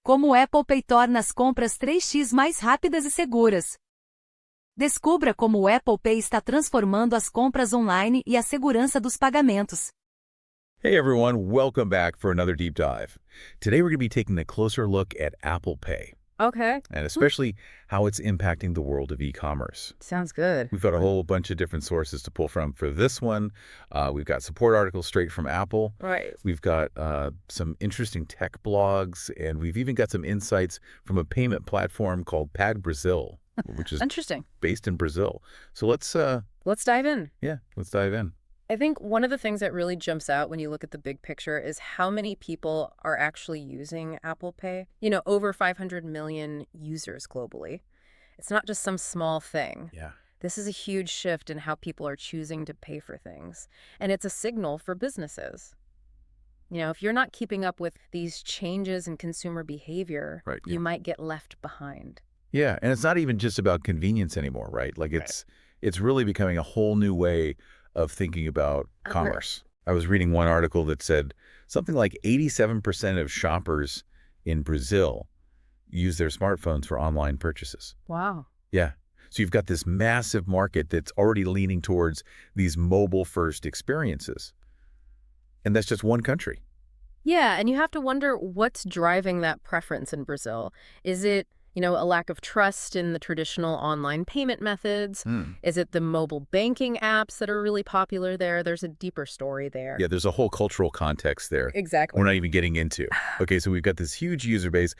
Como o Apple Pay torna as compras 3x mais rápidas e seguras. Descubra como o Apple Pay está transformando as compras online e a segurança dos pagamentos. Hey everyone, welcome back for another deep dive. Today we're going to be taking a closer look at Apple Pay, Okay. and especially how it's impacting the world of e-commerce. Sounds good. We've got a whole bunch of different sources to pull from for this one. We've got support articles straight from Apple. Right. We've got some interesting tech blogs, and we've even got some insights from a payment platform called Brazil, which is Interesting. based in Brazil. So let's dive in. let's dive in. I think one of the things that really jumps out when you look at the big picture is how many people are actually using Apple Pay. You know, over 500 million users globally. It's not just some small thing. Yeah. This is a huge shift in how people are choosing to pay for things. And it's a signal for businesses. You know, if you're not keeping up with these changes in consumer behavior, Right, you might get left behind. Yeah, and it's not even just about convenience anymore, right? Like it's really becoming a whole new way of thinking about commerce. I was reading one article that said something like 87% of shoppers in Brazil use their smartphones for online purchases. Wow. Yeah. So you've got this massive market that's already leaning towards these mobile-first experiences. And that's just one country. Yeah, and you have to wonder what's driving that preference in Brazil. Is it, you know, a lack of trust in the traditional online payment methods? Is it the mobile banking apps that are really popular there? There's a deeper story there. Yeah, there's a whole cultural context there. Exactly. We're not even getting into. Okay, so we've got this huge user base,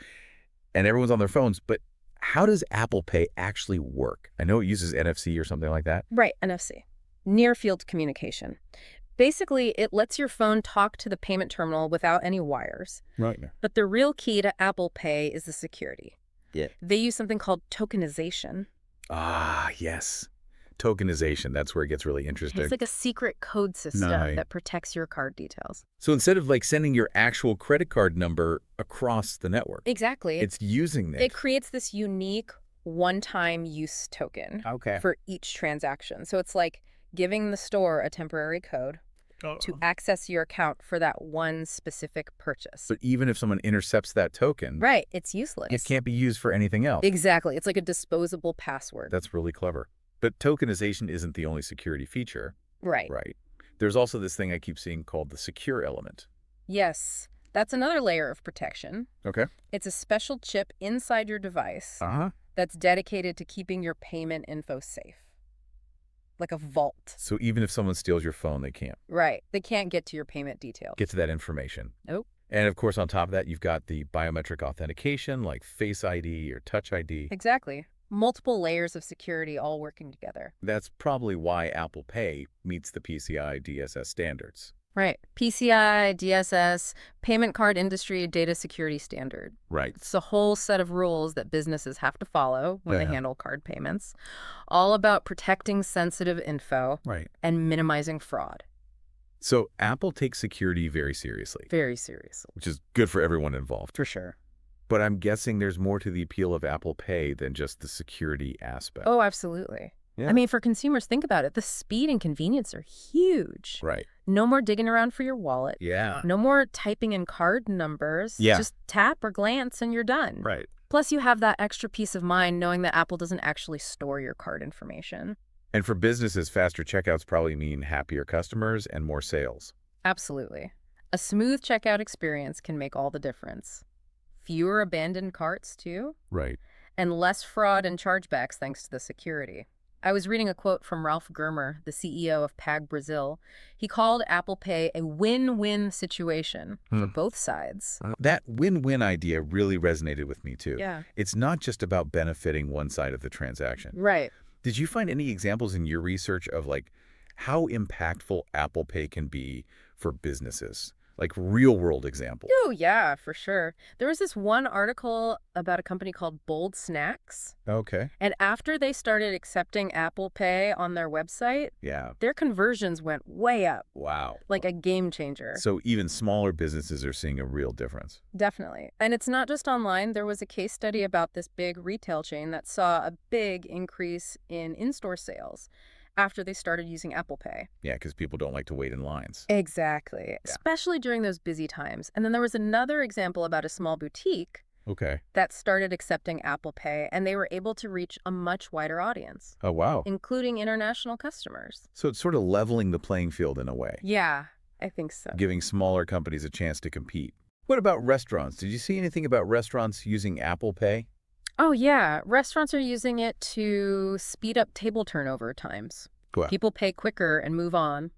and everyone's on their phones, but how does Apple Pay actually work? I know it uses NFC or something like that. Right, NFC. Near field communication. Basically, it lets your phone talk to the payment terminal without any wires. Right. But the real key to Apple Pay is the security. Yeah. They use something called tokenization. Ah, yes. Tokenization, that's where it gets really interesting. It's like a secret code system Nice. that protects your card details. So instead of like sending your actual credit card number across the network, Exactly. it's using It creates this unique one-time use token for each transaction. So it's like giving the store a temporary code to access your account for that one specific purchase. But even if someone intercepts that token, Right, it's useless. it can't be used for anything else. Exactly. It's like a disposable password. That's really clever. But tokenization isn't the only security feature. Right. Right. There's also this thing I keep seeing called the secure element. Yes. That's another layer of protection. Okay. It's a special chip inside your device that's dedicated to keeping your payment info safe. Like a vault. So even if someone steals your phone, they can't Right. They can't get to your payment details. get to that information. Nope. And of course, on top of that, you've got the biometric authentication like Face ID or Touch ID. Exactly. Multiple layers of security all working together. That's probably why Apple Pay meets the PCI DSS standards. Right. PCI, DSS, Payment Card Industry Data Security Standard. Right. It's a whole set of rules that businesses have to follow when they handle card payments, all about protecting sensitive info Right. and minimizing fraud. So Apple takes security very seriously, Very seriously. which is good for everyone involved. For sure. But I'm guessing there's more to the appeal of Apple Pay than just the security aspect. Oh, absolutely. Yeah. I mean, for consumers, think about it. The speed and convenience are huge. Right. No more digging around for your wallet. Yeah. No more typing in card numbers. Yeah. Just tap or glance and you're done. Right. Plus, you have that extra peace of mind knowing that Apple doesn't actually store your card information. And for businesses, faster checkouts probably mean happier customers and more sales. Absolutely. A smooth checkout experience can make all the difference. Fewer abandoned carts, too, Right. and less fraud and chargebacks thanks to the security. I was reading a quote from Ralph Germer, the CEO of Brazil. He called Apple Pay a win-win situation for both sides. That win-win idea really resonated with me, too. Yeah. It's not just about benefiting one side of the transaction. Right. Did you find any examples in your research of, like, how impactful Apple Pay can be for businesses? Like real-world examples. Oh, yeah, for sure. There was this one article about a company called Bold Snacks. Okay. And after they started accepting Apple Pay on their website, Yeah. their conversions went way up. Wow. Like a game changer. So even smaller businesses are seeing a real difference. Definitely. And it's not just online. There was a case study about this big retail chain that saw a big increase in in-store sales after they started using Apple Pay. Yeah, because people don't like to wait in lines. Exactly. Especially during those busy times. And then there was another example about a small boutique Okay. that started accepting Apple Pay, and they were able to reach a much wider audience, Oh, wow. including international customers. So it's sort of leveling the playing field in a way, Yeah, I think so. giving smaller companies a chance to compete. What about restaurants? Did you see anything about restaurants using Apple Pay? Oh, yeah. Restaurants are using it to speed up table turnover times. Wow. People pay quicker and move on,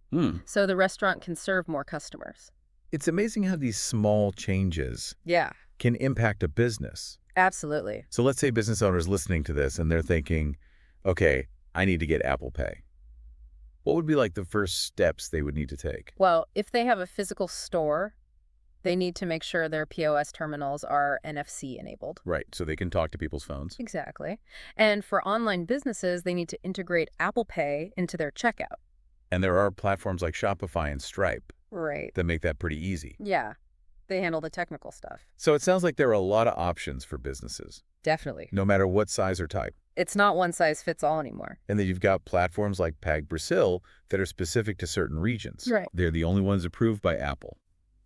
so the restaurant can serve more customers. It's amazing how these small changes Yeah, can impact a business. absolutely. So let's say business owners listening to this and they're thinking, okay, I need to get Apple Pay. What would be like the first steps they would need to take? Well, if they have a physical store, they need to make sure their POS terminals are NFC enabled. Right, so they can talk to people's phones. Exactly. And for online businesses, they need to integrate Apple Pay into their checkout. And there are platforms like Shopify and Stripe Right. that make that pretty easy. Yeah. They handle the technical stuff. So it sounds like there are a lot of options for businesses, Definitely. no matter what size or type. It's not one size fits all anymore. And then you've got platforms like Pag Brazil that are specific to certain regions. Right. They're the only ones approved by Apple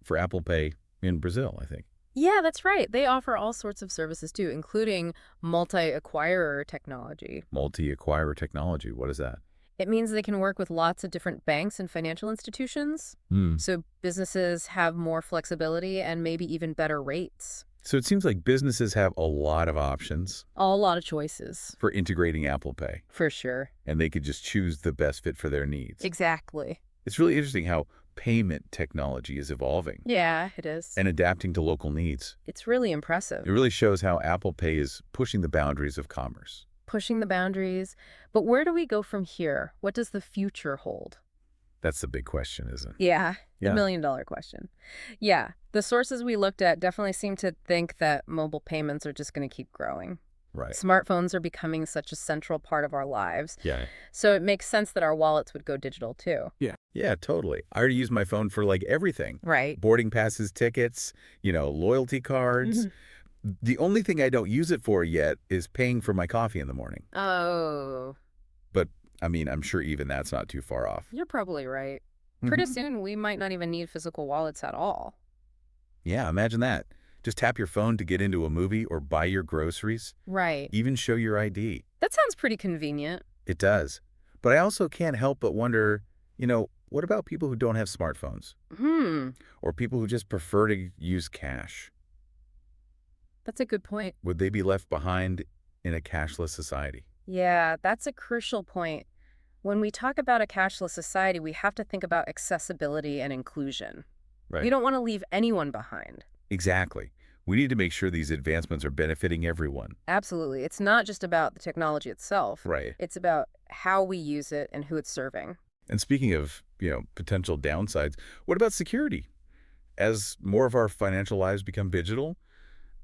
for Apple Pay in Brazil, I think. Yeah, that's right. They offer all sorts of services too, including multi-acquirer technology. Multi-acquirer technology, what is that? It means they can work with lots of different banks and financial institutions, so businesses have more flexibility and maybe even better rates. So it seems like businesses have a lot of options A lot of choices. for integrating Apple Pay, For sure. and they could just choose the best fit for their needs. Exactly. It's really interesting how payment technology is evolving Yeah, it is. and adapting to local needs. It's really impressive. It really shows how Apple Pay is pushing the boundaries of commerce. Pushing the boundaries. But where do we go from here? What does the future hold? That's the big question, isn't it? Yeah, the Yeah. million-dollar question. Yeah, the sources we looked at definitely seem to think that mobile payments are just going to keep growing. Right. Smartphones are becoming such a central part of our lives, Yeah. so it makes sense that our wallets would go digital too. Yeah, totally. I already use my phone for like everything. Right. Boarding passes, tickets, loyalty cards. The only thing I don't use it for yet is paying for my coffee in the morning. Oh, But, I mean, I'm sure even that's not too far off. you're probably right. Pretty soon, we might not even need physical wallets at all. Yeah, imagine that. Just tap your phone to get into a movie or buy your groceries, Right. even show your ID. That sounds pretty convenient. It does. But I also can't help but wonder, what about people who don't have smartphones? Or people who just prefer to use cash? That's a good point. Would they be left behind in a cashless society? Yeah, that's a crucial point. When we talk about a cashless society, we have to think about accessibility and inclusion. Right. We don't want to leave anyone behind. Exactly. We need to make sure these advancements are benefiting everyone. Absolutely. It's not just about the technology itself. Right. It's about how we use it and who it's serving. And speaking of, potential downsides, what about security? As more of our financial lives become digital,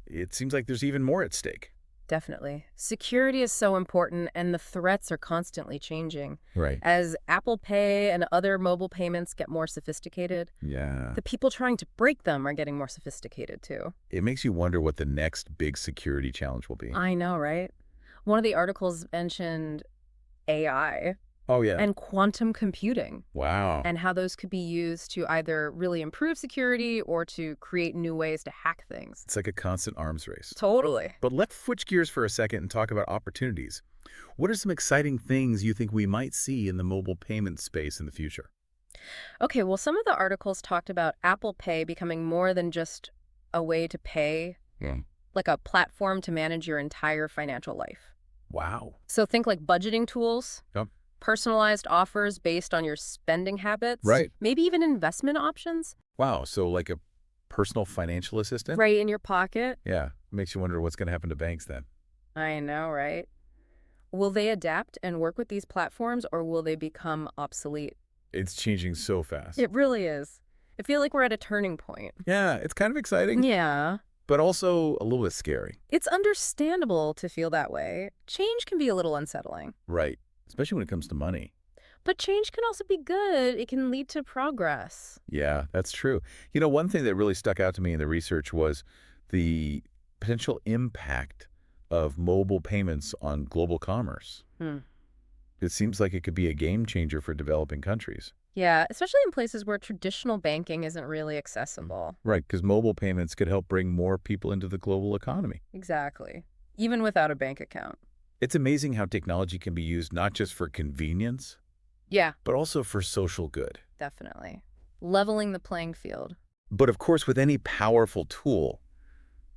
it seems like there's even more at stake. Definitely. Security is so important, and the threats are constantly changing. Right. As Apple Pay and other mobile payments get more sophisticated, Yeah. the people trying to break them are getting more sophisticated too. It makes you wonder what the next big security challenge will be. I know, right? One of the articles mentioned AI Oh, yeah. and quantum computing, Wow. and how those could be used to either really improve security or to create new ways to hack things. It's like a constant arms race. Totally. But let's switch gears for a second and talk about opportunities. What are some exciting things you think we might see in the mobile payment space in the future? Okay, well, some of the articles talked about Apple Pay becoming more than just a way to pay, like a platform to manage your entire financial life. Wow. So think like budgeting tools, Yep. personalized offers based on your spending habits, Right. maybe even investment options Wow. So like a personal financial assistant? right in your pocket. Yeah. Makes you wonder what's going to happen to banks then. I know, right? Will they adapt and work with these platforms, or will they become obsolete? It's changing so fast. It really is. I feel like we're at a turning point. Yeah, it's kind of exciting, Yeah. but also a little bit scary. It's understandable to feel that way. Change can be a little unsettling. Right. Especially when it comes to money. But change can also be good. It can lead to progress. Yeah, that's true. One thing that really stuck out to me in the research was the potential impact of mobile payments on global commerce. It seems like it could be a game changer for developing countries. Yeah, especially in places where traditional banking isn't really accessible. Right, because mobile payments could help bring more people into the global economy. Exactly. Even without a bank account. It's amazing how technology can be used not just for convenience, Yeah, but also for social good. definitely. Leveling the playing field. But of course, with any powerful tool,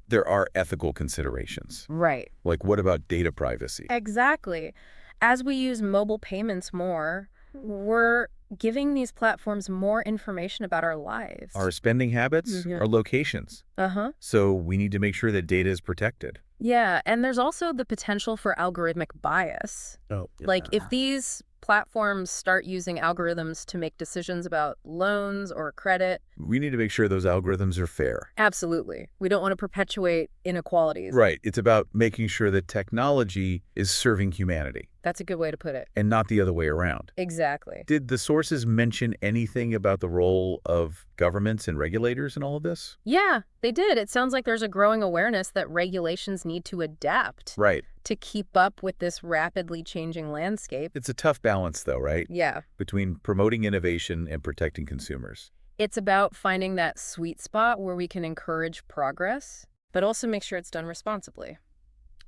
there are ethical considerations. Right. Like, what about data privacy? Exactly. As we use mobile payments more, we're giving these platforms more information about our lives. Our spending habits, Mhm. our locations. Uh-huh. So we need to make sure that data is protected. Yeah, and there's also the potential for algorithmic bias. Oh, Like, if these platforms start using algorithms to make decisions about loans or credit, we need to make sure those algorithms are fair. absolutely. We don't want to perpetuate inequalities. Right. It's about making sure that technology is serving humanity That's a good way to put it. and not the other way around. Exactly. Did the sources mention anything about the role of governments and regulators in all of this? Yeah, they did. It sounds like there's a growing awareness that regulations need to adapt Right. to keep up with this rapidly changing landscape. It's a tough balance, though, right? Yeah. Between promoting innovation and protecting consumers. It's about finding that sweet spot where we can encourage progress, but also make sure it's done responsibly.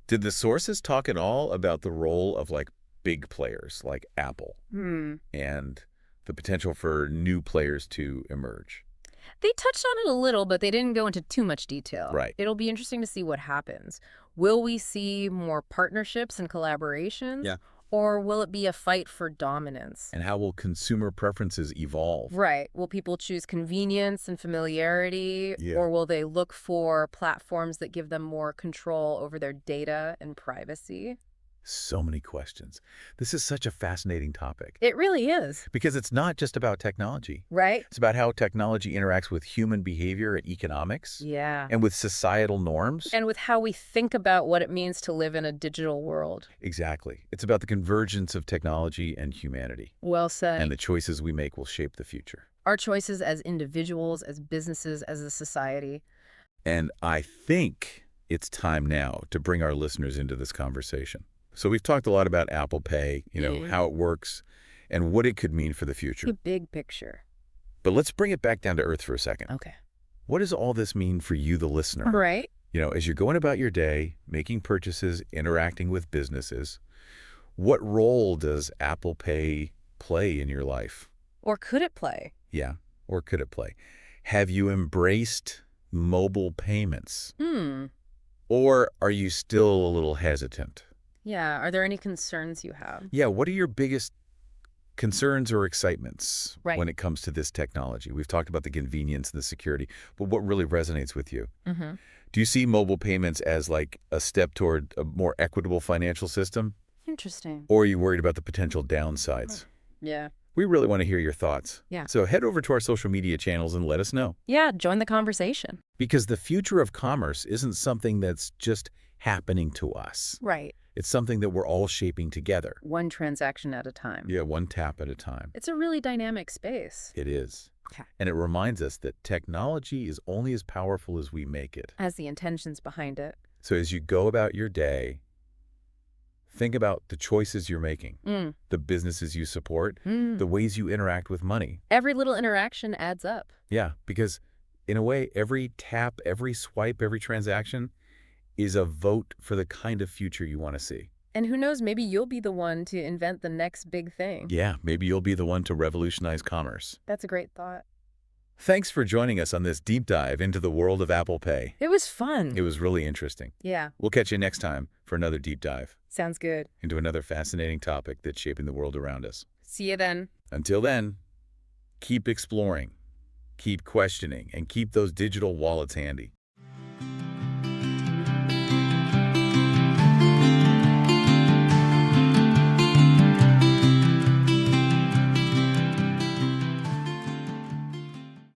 Did the sources talk at all about the role of big players like Apple and the potential for new players to emerge? They touched on it a little, but they didn't go into too much detail. Right. It'll be interesting to see what happens. Will we see more partnerships and collaborations? Yeah. Or will it be a fight for dominance? And how will consumer preferences evolve? Right. Will people choose convenience and familiarity? Yeah. Or will they look for platforms that give them more control over their data and privacy? So many questions. This is such a fascinating topic It really is. because it's not just about technology. Right? It's about how technology interacts with human behavior and economics Yeah. and with societal norms. And with how we think about what it means to live in a digital world. Exactly. It's about the convergence of technology and humanity. Well said. And the choices we make will shape the future. Our choices as individuals, as businesses, as a society. And I think it's time now to bring our listeners into this conversation. So we've talked a lot about Apple Pay, how it works and what it could mean for the future. The big picture. But let's bring it back down to earth for a second. Okay. What does all this mean for you, the listener? Right. As you're going about your day, making purchases, interacting with businesses, what role does Apple Pay play in your life? Or could it play? Yeah, or could it play? Have you embraced mobile payments? Or are you still a little hesitant? Yeah. Are there any concerns you have? Yeah, what are your biggest concerns or excitements Right. when it comes to this technology? We've talked about the convenience and the security, but what really resonates with you? Do you see mobile payments as a step toward a more equitable financial system? Interesting. Or are you worried about the potential downsides? Yeah. We really want to hear your thoughts. Yeah. So head over to our social media channels and let us know. Yeah. Join the conversation. Because the future of commerce isn't something that's just happening to us. Right. It's something that we're all shaping together. One transaction at a time. Yeah, one tap at a time. It's a really dynamic space. It is. Okay. And it reminds us that technology is only as powerful as we make it. As the intentions behind it. So as you go about your day, think about the choices you're making, the businesses you support, the ways you interact with money. Every little interaction adds up. Yeah, because in a way, every tap, every swipe, every transaction is a vote for the kind of future you want to see. And who knows, maybe you'll be the one to invent the next big thing. Yeah, maybe you'll be the one to revolutionize commerce. That's a great thought. Thanks for joining us on this deep dive into the world of Apple Pay. It was fun. It was really interesting. Yeah. We'll catch you next time for another deep dive Sounds good. into another fascinating topic that's shaping the world around us. See you then. Until then, keep exploring, keep questioning, and keep those digital wallets handy.